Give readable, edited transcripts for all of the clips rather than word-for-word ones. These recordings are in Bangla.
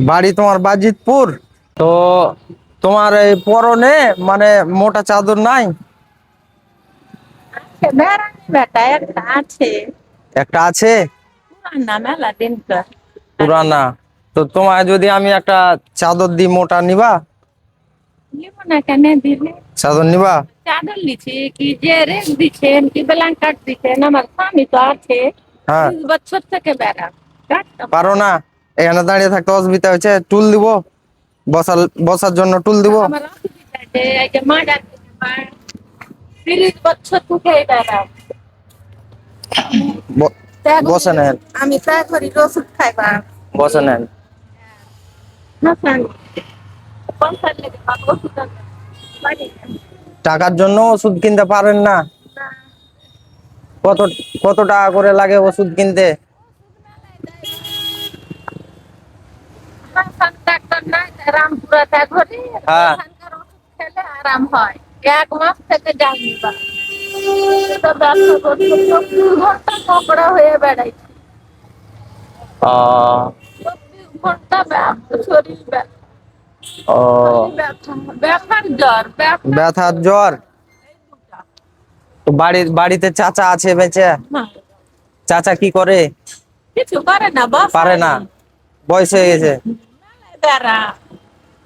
বাড়ি তোমার বাজিতপুর। তো তোমার এই পরনে মানে মোটা চাদর নাই? বেটা একটা আছে। একটা আছে পুরানা মেলা দিনকার। পুরানা। তো তোমায় যদি আমি একটা চাদর দিই, মোটা নিবা? নিব না কেন দিলে? চাদর নিবা? চাদর নিছি কি যে রেক দিচ্ছেন কি ব্ল্যাঙ্কেট দিচ্ছেন? আমার স্বামী তো আছে, হ্যাঁ। 30 বছর থেকে বেড়া। পারো না? এখানে দাঁড়িয়ে থাকতে অসুবিধা হচ্ছে, টুল দিব, বসার বসার জন্য টুল দিব। আমার অসুবিধা আছে, এই যে মা যাচ্ছে 30 বছর থেকে বেড়া। বসে নেন, আমি তা করি ওষুধ খাইবা। বসে নেন। না স্বামী, পয়সা লেগে ওষুধ আনতে পারি না। টাকার জন্য ওষুধ কিনতে পারেন না? কত কত টাকা করে লাগে ওষুধ কিনতে? ডাক্তার নাই রামপুরাতে ঘুরি, হ্যাঁ। ওখানকার ওষুধ খেলে আরাম হয়। 1 মাস থেকে যাইনি বা তো ব্যবসা করতে 24 ঘন্টা পকড়া হয়ে বেড়াইছি। আহ, 24 ঘন্টা ব্যবসা, শরীর ব্যথা, ও, ব্যথা, ব্যথার জ্বর, ব্যথা। ব্যথার জ্বর। তো বাড়িতে চাচা আছে বেঁচে? হ্যাঁ, চাচা কি করে? কিছু করে না, বস পারে না, বয়স হয়ে গেছে। বেড়া।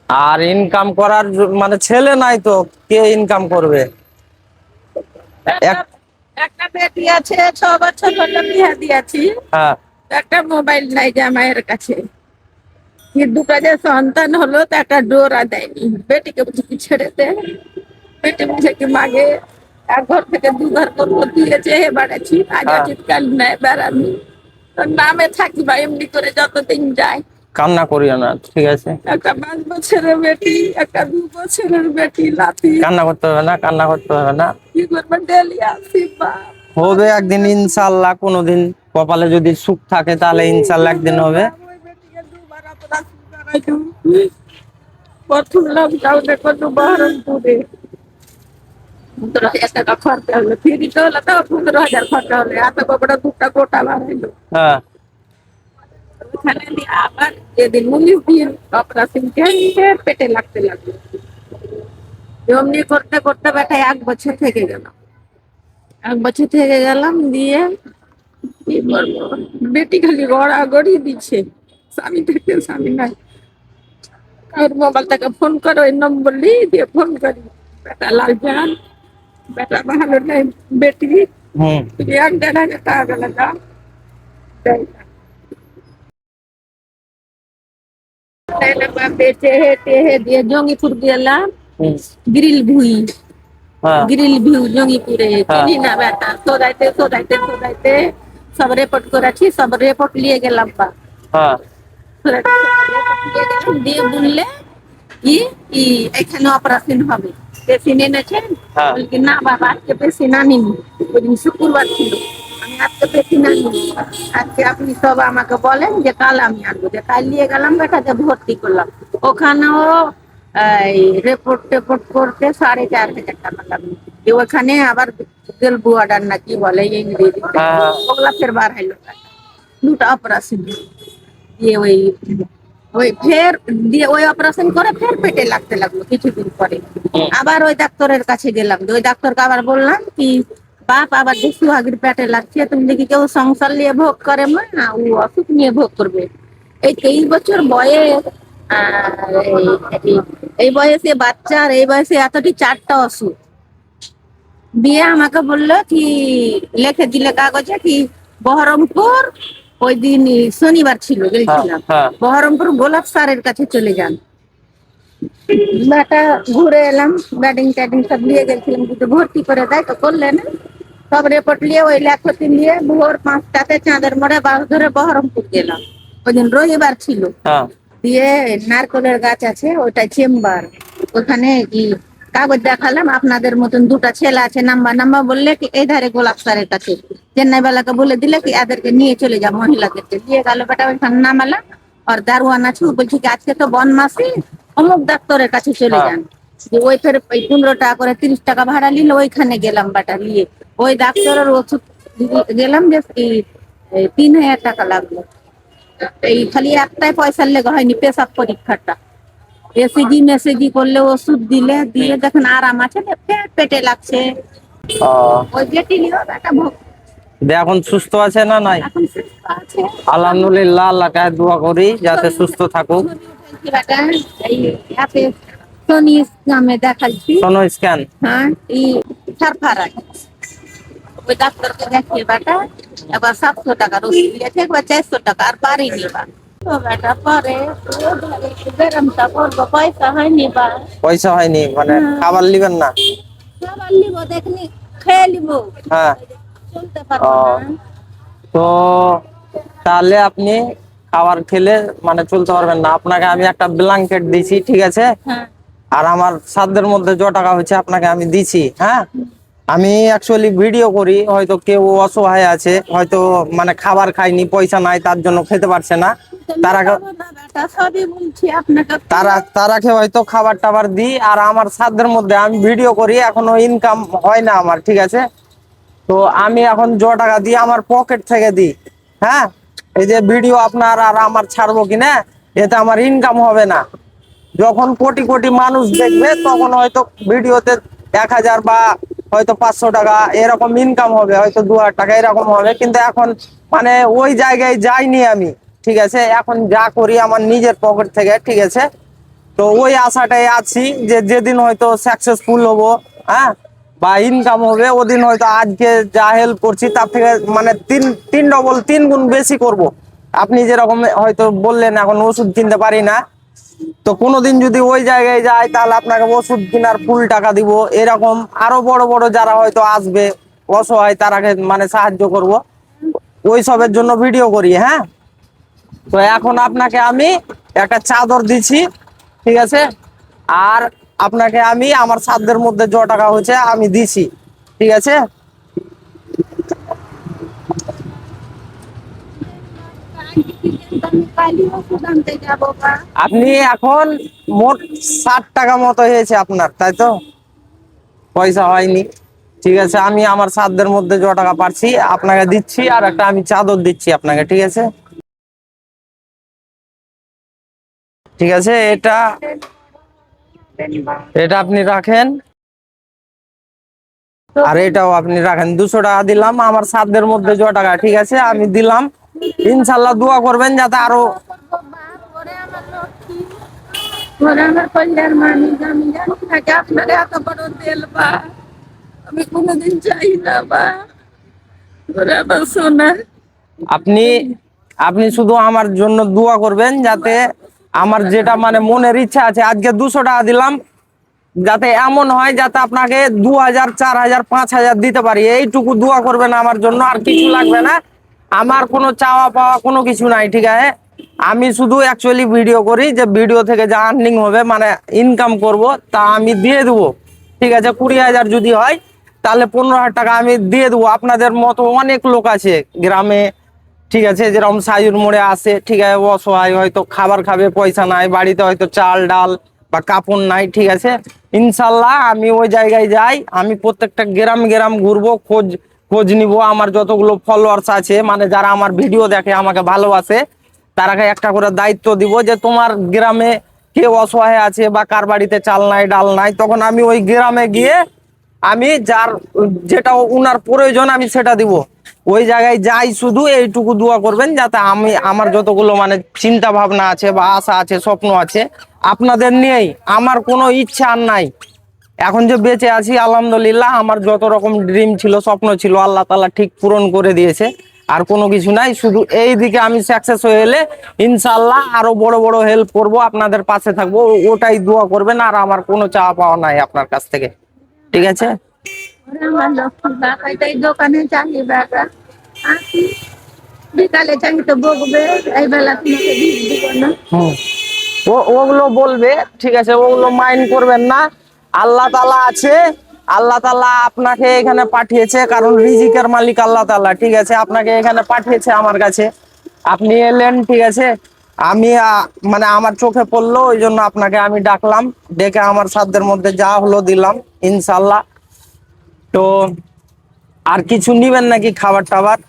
আর ইনকাম করার মানে ছেলে নাই তো কে ইনকাম করবে? এক। একটা একটা বেটি আছে, 6 বছর হলো বিয়ে দিয়েছি। হ্যাঁ। একটা মোবাইল নাই জামাইয়ের কাছে। কি দুটো যে সন্তান হলো তা একটা ডোরা দেয়নি, বেটিকে বুঝি কি ছেড়ে দে। বেটি বুঝে কি মাগে, এক ঘর থেকে 2 ঘর করবো দিয়েছে, হে বাড়াচ্ছি আজ হ্যাঁ। আছি কাল নাই বেড়ানি। তোর নামে থাকি বা এমনি করে যতদিন যায়। কান্না করিও না, ঠিক আছে? একটা 5 বছরের বেটি, একটা 2 বছরের বেটি লাতি। কান্না করতে হবে না, কান্না করতে হবে না। কি করবে, ডেলি আসি বাপ। হবে একদিন ইনশাল্লাহ, কোনোদিন কপালে যদি সুখ থাকে তাহলে ইনশাল্লাহ একদিন হবে। ওই বেটিকে 2 বার অপারেশন করাইলু। প্রথম লকডাউনে কোনো বহরমপুরে 15,000 টাকা খরচা হলো, ফ্রিতে হলো তো 15,000 খরচা হলো, এত বড় 2টা গোটা বানাইলো। হ্যাঁ। ওখানে দিয়ে আবার যেদিন 19 দিন অপারেশন পেটে লাগতে লাগলো। এমনি করতে করতে বেটা 1 বছর থেকে গেল। 1 বছর থেকে গেলাম দিয়ে কি বলবো, বেটি খালি গড়াগড়ি দিচ্ছে, স্বামী থেকে স্বামী নাই। ওর মোবাইল থেকে ফোন করো, ওই নম্বর দিয়ে ফোন করি, বেটা লালজান, বেটা ভালো নাই, বেটি হুম। 1-1.5 হাজার টাকা গেলে দাও, দেয় না। দেয় না বা বেচে হেঁটে হে দিয়ে জঙ্গিপুর গেলাম। হুম। গ্রিল ভুই, হ্যাঁ। গ্রিল ভিউ জঙ্গিপুরে, হ্যাঁ। চিনি না বেটা, সোদাইতে সোদাইতে সোদাইতে সব রেপোর্ট করেছি, সব রেপোর্ট নিয়ে গেলাম বা হ্যাঁ। রেপোর্ট নিয়ে গেলাম দিয়ে বললে কি কি এখানে অপারেশন হবে, পেশেন্ট এনেছেন? হ্যাঁ। বলি কি না বাবা, আজকে পেশেন্ট আনিনি, ওই দিন শুক্রবার ছিল, আমি আজকে পেশেন্ট আনিনি। আজকে আপনি সব আমাকে বলেন যে কাল আমি আনবো, যে কাল নিয়ে গেলাম বেটাকে ভর্তি করলাম। ওখানেও এই রিপোর্ট টেপোর্ট করতে 4,500 টাকা লাগলো। ওখানে আবার গেলবু অর্ডার না কি বলে ইংরেজিতে, হ্যাঁ। ওগুলা ফের বার হাইলো। 2টা অপারেশন দিয়ে ওই ওই ফের দিয়ে ওই অপারেশন করে ফের পেটে লাগতে লাগলো কিছুদিন পরে। আবার ওই ডাক্তারের কাছে গেলাম, ওই ডাক্তারকে আবার বললাম কি বাপ আবার যে সুহাগের পেটে লাগছে, তুমি দেখি কেউ সংসার নিয়ে ভোগ করে মা, ও অসুখ নিয়ে ভোগ করবে। এই 23 বছর বয়স, আর এই বয়সে বাচ্চার, এই বয়সে এতটি 4টা অসুখ দিয়ে আমাকে বললো কি লিখে দিলে কাগজে কি বহরমপুর, ওই দিন শনিবার ছিল গেছিলাম, হ্যাঁ। বহরমপুর গোলাপ স্যারের কাছে চলে যান। বেটা ঘুরে এলাম, ব্যাটিং ট্যাটিং সব নিয়ে গেছিলাম, দুটো ভর্তি করে দেয় তো করলে না। সব রিপোর্ট নিয়ে ওই লেখতি নিয়ে ভোর 5টাতে চাঁদের মোড়ে বাস ধরে বহরমপুর গেলাম। ওই দিন রবিবার ছিল। হ্যাঁ। দিয়ে নারকলের গাছ আছে ওইটা চেম্বার, ওখানে কি কাগজ দেখালাম, আপনাদের মতন 2টা ছেলে আছে, নাম্বার নাম্বার বললে কি এই ধারে গোলাপ স্যারের কাছে, চেন্নাই বেলাকে বলে দিলে কি এদেরকে নিয়ে চলে যা, মহিলাদেরকে দিয়ে গেল। বেটা ওইখানে নামালাম, আর দারোয়ান আছে বলছি কি আজকে তো বনমাসি, অমুক ডাক্তারের কাছে চলে যান। যে ওই ফের 15 টাকা করে 30 টাকা ভাড়া নিল, ওইখানে গেলাম বেটা নিয়ে, ওই ডাক্তারের ওষুধ গেলাম যে 3,000 টাকা লাগলো। এই খালি একটাই পয়সার লেগে হয়নি, পেশাব পরীক্ষাটা। এসিজি মেসেজি করলে ওষুধ দিলে, দিয়ে দেখেন আরাম আছে, ফের পেটে লাগছে। ও, ওই যেটি নিও একটা দিয়ে এখন সুস্থ আছে না নাই? এখন সুস্থ আছে। আলহামদুলিল্লাহ, আল্লাহ কাছে দোয়া করি যাতে সুস্থ থাকুক। বেটা এই অ্যাপে সোনি নামে দেখাচ্ছি। সোনো স্ক্যান। হ্যাঁ, এই সারফারাই ওই ডাক্তারকে দেখিয়ে বেটা, এবার 700 টাকার ওষুধ দিয়েছে, একবার 400 টাকা, আর পারিনি বা তো বেটা পরে গরমটা করবো, পয়সা হয়নি বা। পয়সা হয়নি মানে খাবার নিবেন না? খাবার নিব, দেখনি খেয়ে নিব, হ্যাঁ। চলতে পারবো ও, না। তো তাহলে আপনি খাবার খেলে মানে চলতে পারবেন না। আপনাকে আমি একটা ব্ল্যাঙ্কেট দিছি, ঠিক আছে? হ্যাঁ, আর আমার সাধ্যের মধ্যে যে টাকা হচ্ছে আপনাকে আমি দিছি। হ্যাঁ, আমি অ্যাকচুয়ালি ভিডিও করি, হয়তো কেউ অসহায় আছে, হয়তো মানে খাবার খায়নি, পয়সা নাই, তার জন্য খেতে পারছে না, তারা পারবো না বেটা, সবই বলছি আপনাকে। তারাকে হয়তো খাবার টাবার দিই। আর আমার সাধ্যের মধ্যে আমি ভিডিও করি, এখনো ইনকাম হয় না আমার, ঠিক আছে? তো আমি এখন টাকা দিই আমার পকেট থেকে দিই। হ্যাঁ, এই যে ভিডিও আপনার আর আমার ছাড়বো কিনা, এতে আমার ইনকাম হবে না। যখন কোটি কোটি মানুষ দেখবে তখন হয়তো ভিডিওতে 1000 বা হয়তো 500 টাকা এরকম ইনকাম হবে, হয়তো 2000 টাকা এরকম হবে। কিন্তু এখন মানে ওই জায়গায় যাইনি আমি, ঠিক আছে? এখন যা করি আমার নিজের পকেট থেকে, ঠিক আছে? তো ওই আশাটাই আছি যে যেদিন হয়তো সাকসেসফুল হব, হ্যাঁ, বা ইনকাম হবে, ওদিন হয়তো আজকে যা হেল্প করছি তার থেকে মানে তিন তিন ডবল 3 গুণ বেশি করব। আপনি যেরকম হয়তো বললেন এখন ওষুধ কিনতে পারি না, তো কোনোদিন যদি ওই জায়গায় যাই তাহলে আপনাকে ওষুধ কেনার ফুল টাকা দিব। এরকম আরো বড় বড় যারা হয়তো আসবে অসহায়, তারাকে মানে সাহায্য করব, ওই সবের জন্য ভিডিও করি। হ্যাঁ, তো এখন আপনাকে আমি একটা চাদর দিচ্ছি, ঠিক আছে? আর আপনাকে আমি আমার সাধ্যের মধ্যে টাকা হচ্ছে আমি দিছি, ঠিক আছে? আমি কালই ওষুধ আনতে যাবো বা। আপনি এখন মোট 60 টাকা মতো হয়েছে আপনার, তাই তো? পয়সা হয়নি, ঠিক আছে? আমি আমার সাধ্যের মধ্যে টাকা পাচ্ছি আপনাকে দিচ্ছি, আর একটা আমি চাদর দিচ্ছি আপনাকে, ঠিক আছে? ঠিক আছে, এটা এটা আপনি রাখেন, আর এটাও আপনি রাখেন। 200 টাকা দিলাম আমার সাধ্যের মধ্যে টাকা, ঠিক আছে? আমি দিলাম, ইনশাল্লাহ দোয়া করবেন যাতে আরো। ওরে আমার লক্ষ্মী, ওরে আমার কল্যাণ মানিক, আমি জানি না যে আপনারা এত বড় দেল বা, আমি কোনোদিন চাই না বা। ওরে আমার সোনা, আপনি আপনি শুধু আমার জন্য দোয়া করবেন যাতে আমার যেটা মানে মনের ইচ্ছা আছে, আজকে 200 টাকা দিলাম, যাতে এমন হয় যাতে আপনাকে 2000 4000 5000 দিতে পারি। এইটুকু দোয়া করবেন আমার জন্য, আর কিছু লাগবে না। আমার কোনো চাওয়া পাওয়া কোনো কিছু নাই, ঠিক আছে? আমি শুধু অ্যাকচুয়ালি ভিডিও করি, যে ভিডিও থেকে যা আর্নিং হবে মানে ইনকাম করব তা আমি দিয়ে দেবো, ঠিক আছে? 20,000 যদি হয় তাহলে 15,000 টাকা আমি দিয়ে দেবো। আপনাদের মতো অনেক লোক আছে গ্রামে, ঠিক আছে? যেরকম সাইজুর মোড়ে আসে, ঠিক আছে, অসহায়, হয়তো খাবার খাবে, পয়সা নাই, বাড়িতে হয়তো চাল ডাল বা কাপড় নাই, ঠিক আছে? ইনশাল্লাহ আমি ওই জায়গায় যাই, আমি প্রত্যেকটা গ্রাম গ্রাম ঘুরবো, খোঁজ খোঁজ নিব। আমার যতগুলো ফলোয়ার্স আছে মানে যারা আমার ভিডিও দেখে আমাকে ভালোবাসে, তারাকে একটা করে দায়িত্ব দিব যে তোমার গ্রামে কে অসহায় আছে বা কার বাড়িতে চাল নাই ডাল নাই, তখন আমি ওই গ্রামে গিয়ে আমি যার যেটা উনার প্রয়োজন আমি সেটা দিব। ওই জায়গায় যাই, শুধু এইটুকু দোয়া করবেন যাতে আমি আমার যতগুলো মানে চিন্তা ভাবনা আছে বা আশা আছে স্বপ্ন আছে আপনাদের নিয়েই, আমার কোনো ইচ্ছা আর নাই। এখন যে বেঁচে আছি আলহামদুলিল্লাহ, আমার যত রকম ড্রিম ছিল, স্বপ্ন ছিল, আল্লাহ তাআলা ঠিক পূরণ করে দিয়েছে। আর কোনো কিছু নাই, শুধু এই দিকে আমি সাকসেস হয়ে এলে ইনশাআল্লাহ আরো বড় বড় হেল্প করব, আপনাদের পাশে থাকবো, ওটাই দোয়া করবেন। আর আমার কোনো চাওয়া পাওয়া নাই আপনার কাছ থেকে, ঠিক আছে? ওরে আমার লক্ষ্মী বা, এটাই দোকানে চাই বেটা, আসি বিকালে চাই তো বকবে, এই বেলা তোমাকে বিষ দিব না। হুম, ওগুলো বলবে, ঠিক আছে? ওগুলো মাইন্ড করবেন না। আল্লাহ তাআলা আছে, আল্লাহ তাআলা আপনাকে এখানে পাঠিয়েছে, কারণ রিজিকের মালিক আল্লাহ তাআলা, ঠিক আছে? আপনাকে এখানে পাঠিয়েছে আমার কাছে, আপনি এলেন, ঠিক আছে? আমি মানে আমার চোখে পড়লো, ওই জন্য আপনাকে আমি ডাকলাম, ডেকে আমার সাধ্যের মধ্যে যা হলো দিলাম ইনশাল্লাহ। তো আর কিছু নিবেন নাকি খাবার টাবার?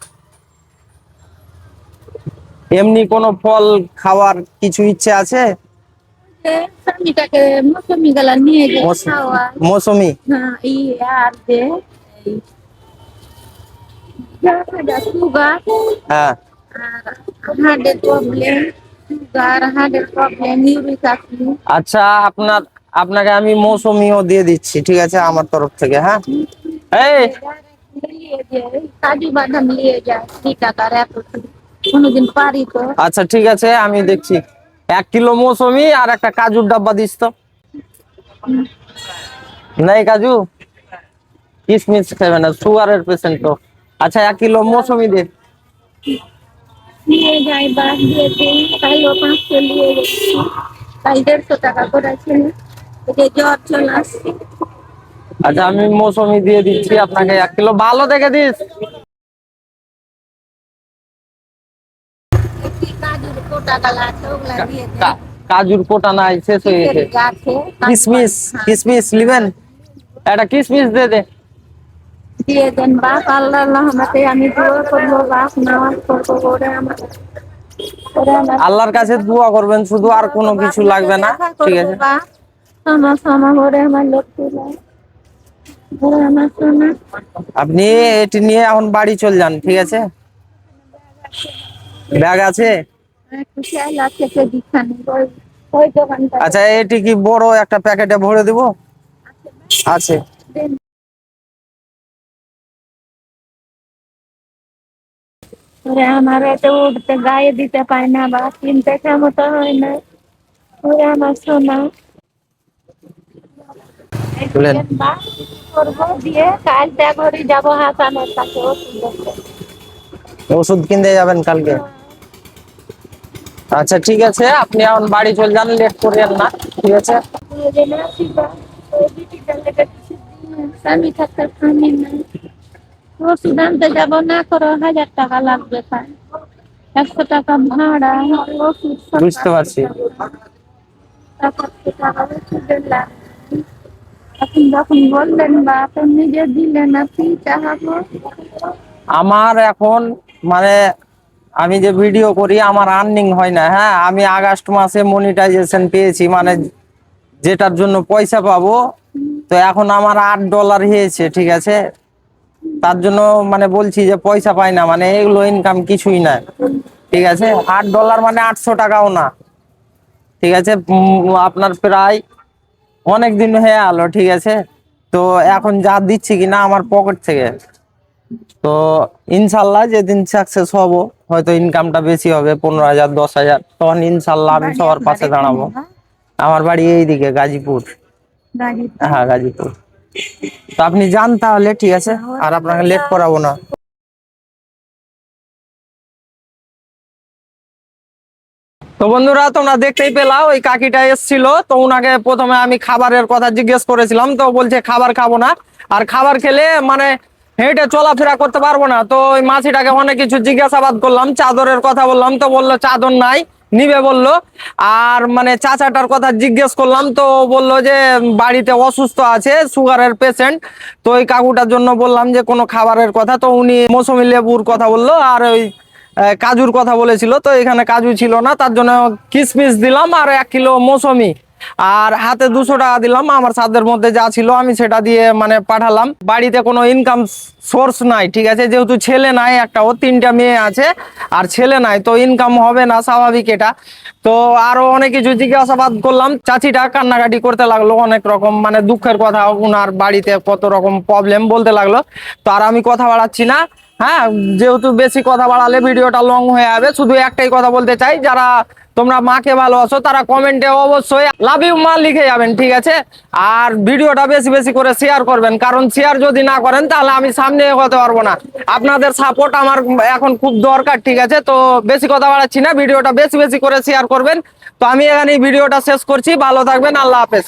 এমনি কোনো ফল খাওয়ার কিছু ইচ্ছে আছে? যে স্বামীটাকে মৌসুমি গুলা নিয়ে যে খাওয়া, মৌসুমি। হ্যাঁ আর যে এই সুগার হ্যাঁ, আর হার্টের প্রবলেম, সুগার হার্টের প্রবলেম, ইউরিক অ্যাসিড। আচ্ছা, আপনাকে আমি মৌসুমিও দিয়ে দিচ্ছি, ঠিক আছে, আমার তরফ থেকে। হ্যাঁ, এই কাজু বাদাম নিয়ে যায় 2 টাকার এত, কোনোদিন পারি তো। আচ্ছা ঠিক আছে, আমি দেখছি। 1 কিলো মৌসুমি আর একটা কাজুর ডাব্বা দিস তো। নাই কাজু, কিশমিশ খাবে না, সুগারের পেশেন্ট তো। আচ্ছা, 1 কিলো মৌসুমি দে। নিয়ে যাই বাদ দিয়ে দিই, তাই ও 500 নিয়ে গেছি, তাই 150 টাকা করেছে। যে জ্বর চলে আসছে। আচ্ছা, আমি মৌসুমি দিয়ে দিচ্ছি আপনাকে 1 কিলো, ভালো দেখে দিস। কাজুর কোটা গালা আছে, ওগুলা দিয়ে দেয়। কাজুর কোটা নাই, শেষ হয়ে গেছে। গাছে কিশমিশ, কিশমিশ নিবেন? একটা কিশমিশ দে দে। দিয়ে দেন বাপ, আল্লাহ রহমতে আমি দোয়া করবো বাপ, নামাজ পড়বো, ওরে আমার আল্লাহর কাছে দোয়া করবেন শুধু, আর কোনো কিছু লাগবে না, ঠিক আছে? সমা সমা করে আমার লক্ষ্মী ওরে আমার সোনা। আপনি এটি নিয়ে এখন বাড়ি চলে যান, ঠিক আছে? ব্যাগ আছে? একটু চাল আছে দিখানে, ওই দোকানটা আচ্ছা, এটি কি বড় একটা প্যাকেটে ভরে দিব? আছে। দেন। ওরে আমার এত উঠতে গায়ে দিতে পায় না বা কিনতে ক্ষমতা হয় না, ওরে আমার সোনা। বুঝলেন? বা করবো দিয়ে কালটা ঘরে যাবো হাসানের কাছে ওষুধ দেখতে। ওষুধ কিনতে যাবেন কালকে? আচ্ছা ঠিক আছে, আপনি এখন বাড়ি চলে যান, লেট করেন না, ঠিক আছে? স্বামী থাকতে স্বামী নাই, ওষুধ আনতে যাবো না করো 1000 টাকা লাগবে, তাই 100 টাকা ভাড়া, ওষুধ বুঝতে পারছি। টাকা ওষুধের লাগবে। এখন যখন বললেন বা আপনি নিজে দিলেন, আপনি চাহাবো। আমার এখন মানে আমি যে ভিডিও করি, আমার আর্নিং হয় না। হ্যাঁ, আমি আগস্ট মাসে মনিটাইজেশন পেয়েছি, মানে যেটার জন্য পয়সা পাবো। তো এখন আমার $8 হয়েছে, ঠিক আছে? তার জন্য মানে বলছি যে পয়সা পাই না, মানে এগুলো ইনকাম কিছুই না, ঠিক আছে? $8 মানে 800 টাকাও না, ঠিক আছে? আপনার প্রায় অনেক দিন হয়ে গেল, ঠিক আছে? তো এখন যা দিচ্ছি কিনা আমার পকেট থেকে, তো ইনশাল্লাহ যেদিন সাকসেস হব, হয়তো ইনকামটা বেশি হবে, 15,000 10,000, তখন ইনশাল্লাহ আমি সবার পাশে দাঁড়াবো। আমার বাড়ি এইদিকে গাজীপুর। হ্যাঁ, গাজীপুর। তো আপনি যান তাহলে, ঠিক আছে? আর আপনাকে লেট করাবো না। তো বন্ধুরা, তোমরা দেখতেই পেলাও, ওই কাকিটা এসেছিল, তো উনাকে প্রথমে আমি খাবারের কথা জিজ্ঞেস করেছিলাম, তো বলছে খাবার খাবো না, আর খাবার খেলে মানে হেঁটে চলাফেরা করতে পারবো না। তো ওই মাছিটাকে অনেক কিছু জিজ্ঞাসাবাদ করলাম, চাদরের কথা বললাম, তো বললো চাদর নাই, নিবে বললো। আর মানে চাচাটার কথা জিজ্ঞেস করলাম, তো বললো যে বাড়িতে অসুস্থ আছে, সুগারের পেশেন্ট। তো ওই কাকুটার জন্য বললাম যে কোনো খাবারের কথা, তো উনি মৌসুমী লেবুর কথা বললো, আর ওই কাজুর কথা বলেছিল, তো এখানে কাজু ছিল না, তার জন্য কিশমিশ দিলাম আর 1 কিলো মৌসুমি, আর হাতে 200 টাকা দিলাম। আমার সাধ্যের মধ্যে যা ছিল আমি সেটা দিয়ে মানে পাঠালাম। বাড়িতে কোনো ইনকাম সোর্স নাই, ঠিক আছে? যেহেতু ছেলে নাই, একটা ও 3টা মেয়ে আছে, আর ছেলে নাই, তো ইনকাম হবে না, স্বাভাবিক এটা। তো আরো অনেক কিছু জিজ্ঞাসাবাদ করলাম, চাচিটা কান্নাকাটি করতে লাগলো, অনেক রকম মানে দুঃখের কথা, ওনার বাড়িতে কত রকম প্রবলেম বলতে লাগলো। তো আর আমি কথা বাড়াচ্ছি না। হ্যাঁ, যেহেতু বেশি কথা বাড়ালে ভিডিওটা লং হয়ে যাবে, শুধু একটাই কথা বলতে চাই, যারা তোমরা মাকে ভালোবাসো তারা কমেন্টে অবশ্যই লাভ ইউ মা লিখে যাবেন, ঠিক আছে? আর ভিডিওটা বেশি বেশি করে শেয়ার করবেন, কারণ শেয়ার যদি না করেন তাহলে আমি সামনে এগোতে পারবো না। আপনাদের সাপোর্ট আমার এখন খুব দরকার, ঠিক আছে? তো বেশি কথা বাড়াচ্ছি না, ভিডিওটা বেশি বেশি করে শেয়ার করবেন। তো আমি এখানে ভিডিওটা শেষ করছি, ভালো থাকবেন, আল্লাহ হাফেজ।